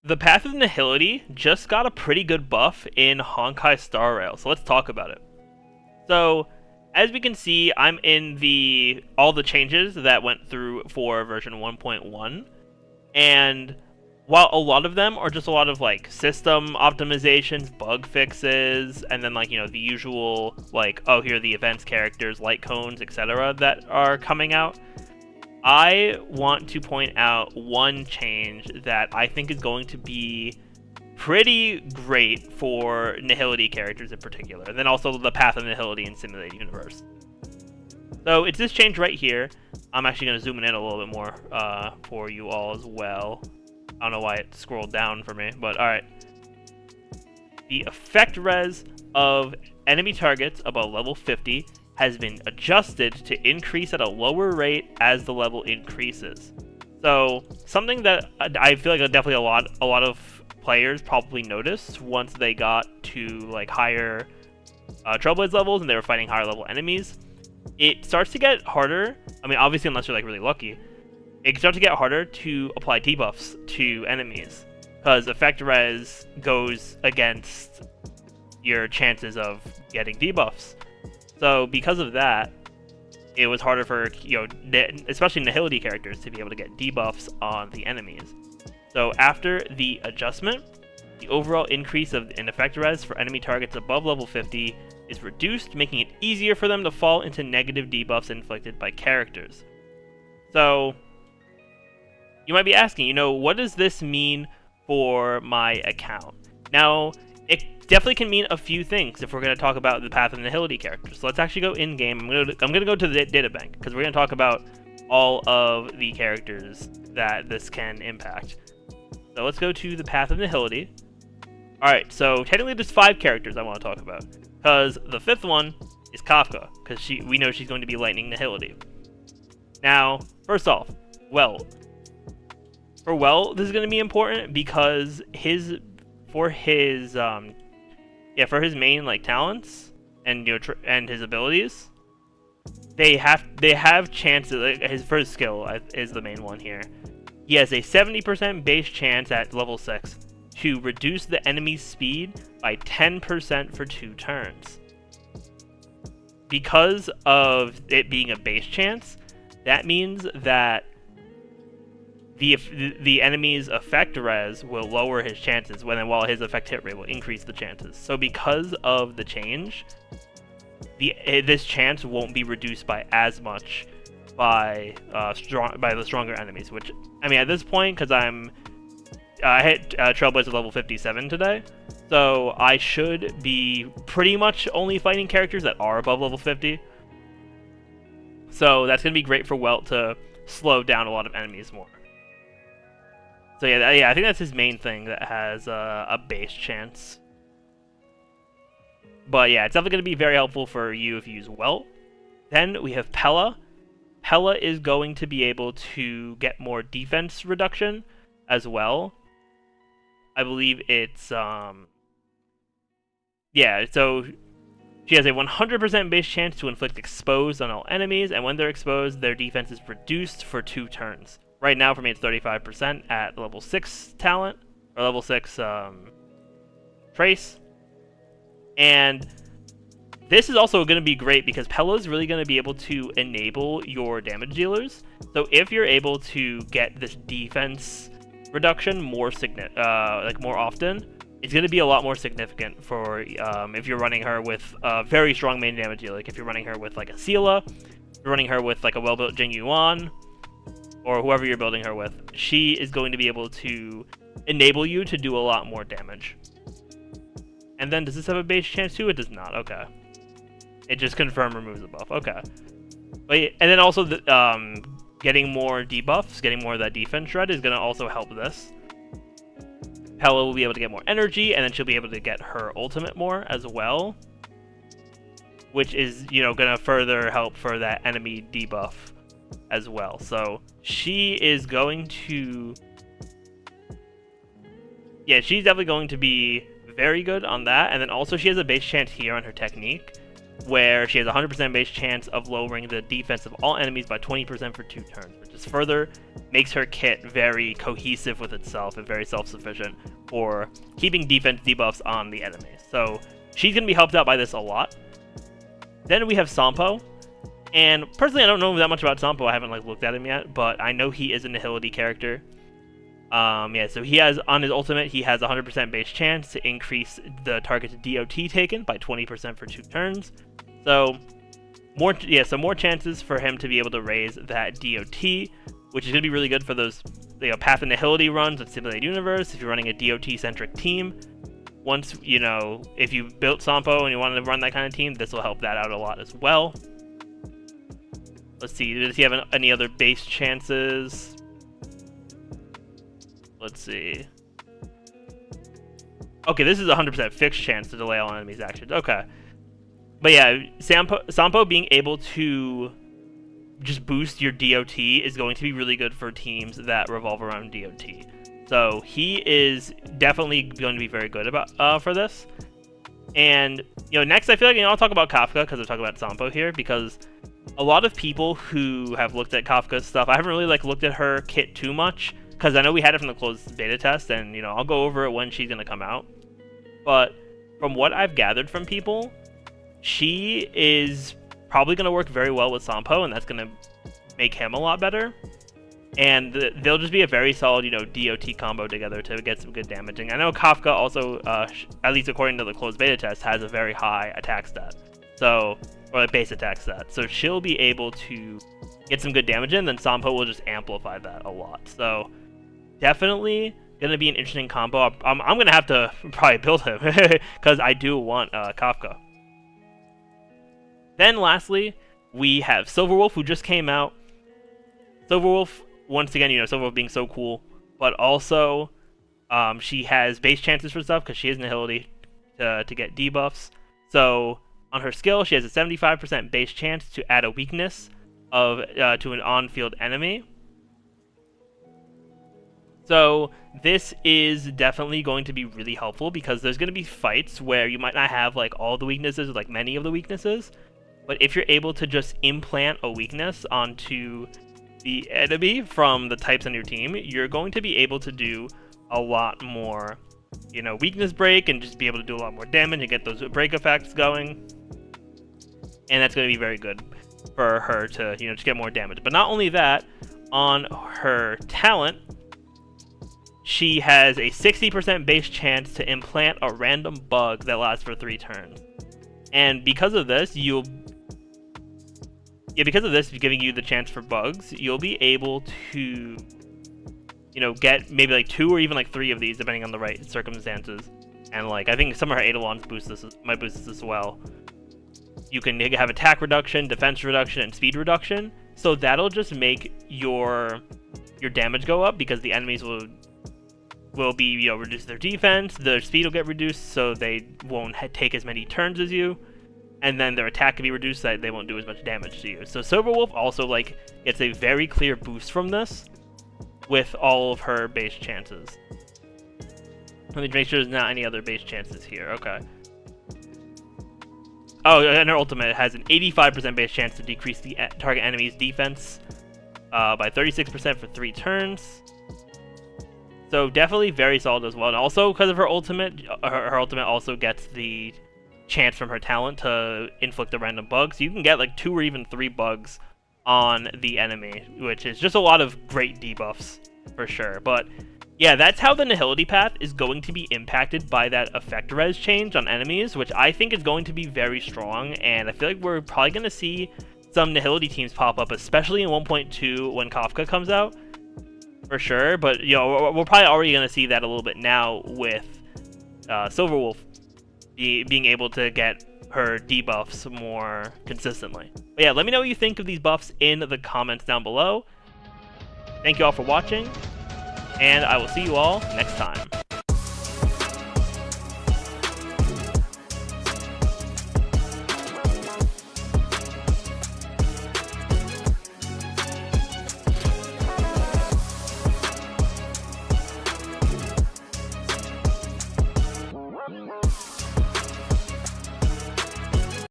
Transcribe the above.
The Path of Nihility just got a pretty good buff in Honkai Star Rail, so let's talk about it. So, as we can see, I'm in all the changes that went through for version 1.1, and while a lot of them are just a lot of like system optimizations, bug fixes, and then like, the usual like, oh, here are the events characters, light cones, etc. that are coming out, I want to point out one change that I think is going to be pretty great for Nihility characters in particular, and then also the Path of Nihility in Simulated Universe. So it's this change right here. I'm actually going to zoom in a little bit more for you all as well. I don't know why it scrolled down for me, but alright. The effect res of enemy targets above level 50 has been adjusted to increase at a lower rate as the level increases. So something that I feel like definitely a lot of players probably noticed once they got to like higher Trailblaze levels and they were fighting higher level enemies, it starts to get harder. I mean, obviously, unless you're like really lucky, it can start to get harder to apply debuffs to enemies because effect res goes against your chances of getting debuffs. So because of that, it was harder for, especially Nihility characters to be able to get debuffs on the enemies. So after the adjustment, the overall increase in effect res for enemy targets above level 50 is reduced, making it easier for them to fall into negative debuffs inflicted by characters. So you might be asking, what does this mean for my account? Now, it definitely can mean a few things if we're going to talk about the Path of Nihility characters. So let's actually go in-game. I'm going to go to the data bank, because we're going to talk about all of the characters that this can impact. So let's go to the Path of Nihility. Alright, so technically there's 5 characters I want to talk about, because the 5th one is Kafka, because we know she's going to be Lightning Nihility. Now, first off, Welt. For Welt, this is going to be important because for his main like talents and and his abilities, they have chances. Like, his first skill is the main one here. He has a 70% base chance at level 6 to reduce the enemy's speed by 10% for 2 turns. Because of it being a base chance, that means that the enemy's effect res will lower his chances, while his effect hit rate will increase the chances. So because of the change, this chance won't be reduced by as much by the stronger enemies. Which, I mean, at this point, because I hit Trailblazer level 57 today, so I should be pretty much only fighting characters that are above level 50. So that's going to be great for Welt to slow down a lot of enemies more. So yeah, I think that's his main thing that has a base chance. But yeah, it's definitely going to be very helpful for you if you use Welt. Then we have Pela. Pela is going to be able to get more defense reduction as well. I believe it's so she has a 100% base chance to inflict expose on all enemies, and when they're exposed, their defense is reduced for 2 turns. Right now, for me, it's 35% at level 6 talent, or level 6 trace. And this is also going to be great because Pela is really going to be able to enable your damage dealers. So if you're able to get this defense reduction more often, it's going to be a lot more significant for if you're running her with a very strong main damage dealer. Like if you're running her with like a Sela, you're running her with like a well-built Jing Yuan, or whoever you're building her with, she is going to be able to enable you to do a lot more damage. And then, does this have a base chance too? It does not. Okay. It just removes the buff. Okay. And then also, getting more debuffs, getting more of that defense shred is going to also help this. Pela will be able to get more energy, and then she'll be able to get her ultimate more as well, which is, going to further help for that enemy debuff as well. So she is going to, she's definitely going to be very good on that. And then also she has a base chance here on her technique where she has a 100% base chance of lowering the defense of all enemies by 20% for 2 turns, which just further makes her kit very cohesive with itself and very self-sufficient for keeping defense debuffs on the enemies. So she's going to be helped out by this a lot. Then we have Sampo, and personally I don't know that much about Sampo. I haven't looked at him yet, but I know he is a Nihility character. Yeah, so he has, on his ultimate, he has 100% base chance to increase the target's DOT taken by 20% for 2 turns. So more chances for him to be able to raise that DOT, which is going to be really good for those Path of Nihility runs with Simulated Universe. If you're running a DOT-centric team, once, if you built Sampo and you wanted to run that kind of team, this will help that out a lot as well. Let's see, does he have any other base chances? Let's see. Okay, this is a 100% fixed chance to delay all enemies' actions. Okay. But yeah, Sampo being able to just boost your DOT is going to be really good for teams that revolve around DOT. So he is definitely going to be very good for this. And next I feel like I'll talk about Kafka because I'm talking about Sampo here, because a lot of people who have looked at Kafka's stuff, I haven't really looked at her kit too much, because I know we had it from the closed beta test, and I'll go over it when she's going to come out. But from what I've gathered from people, she is probably going to work very well with Sampo, and that's going to make him a lot better. And they'll just be a very solid, DOT combo together to get some good damaging. I know Kafka also, at least according to the closed beta test, has a very high attack stat. So, or a base attack stat. So she'll be able to get some good damage in, then Sampo will just amplify that a lot. So definitely going to be an interesting combo. I'm going to have to probably build him because I do want Kafka. Then lastly, we have Silverwolf, who just came out. Silverwolf, once again, Silverwolf being so cool, but also she has base chances for stuff because she has Nihility to get debuffs. So on her skill, she has a 75% base chance to add a weakness to an on-field enemy. So this is definitely going to be really helpful because there's going to be fights where you might not have all the weaknesses or many of the weaknesses, but if you're able to just implant a weakness onto the enemy from the types on your team, you're going to be able to do a lot more, weakness break, and just be able to do a lot more damage and get those break effects going. And that's going to be very good for her to, just get more damage. But not only that, on her talent, she has a 60% base chance to implant a random bug that lasts for 3 turns. And because of this, giving you the chance for bugs, you'll be able to, get maybe 2 or even 3 of these, depending on the right circumstances. And I think some of her Eidolons might boost this as well. You can have attack reduction, defense reduction, and speed reduction. So that'll just make your damage go up because the enemies will be reduce their defense, their speed will get reduced so they won't take as many turns as you, and then their attack can be reduced so that they won't do as much damage to you. So Silverwolf also gets a very clear boost from this with all of her base chances. Let me make sure there's not any other base chances here. Okay. Oh, and her ultimate has an 85% base chance to decrease the target enemy's defense by 36% for 3 turns. So definitely very solid as well. And also because of her ultimate, her ultimate also gets the chance from her talent to inflict a random bug. So you can get 2 or even 3 bugs on the enemy, which is just a lot of great debuffs for sure. But yeah, that's how the Nihility path is going to be impacted by that effect res change on enemies, which I think is going to be very strong. And I feel like we're probably going to see some Nihility teams pop up, especially in 1.2 when Kafka comes out. For sure, but we're probably already going to see that a little bit now with Silverwolf being able to get her debuffs more consistently. But yeah, let me know what you think of these buffs in the comments down below. Thank you all for watching, and I will see you all next time.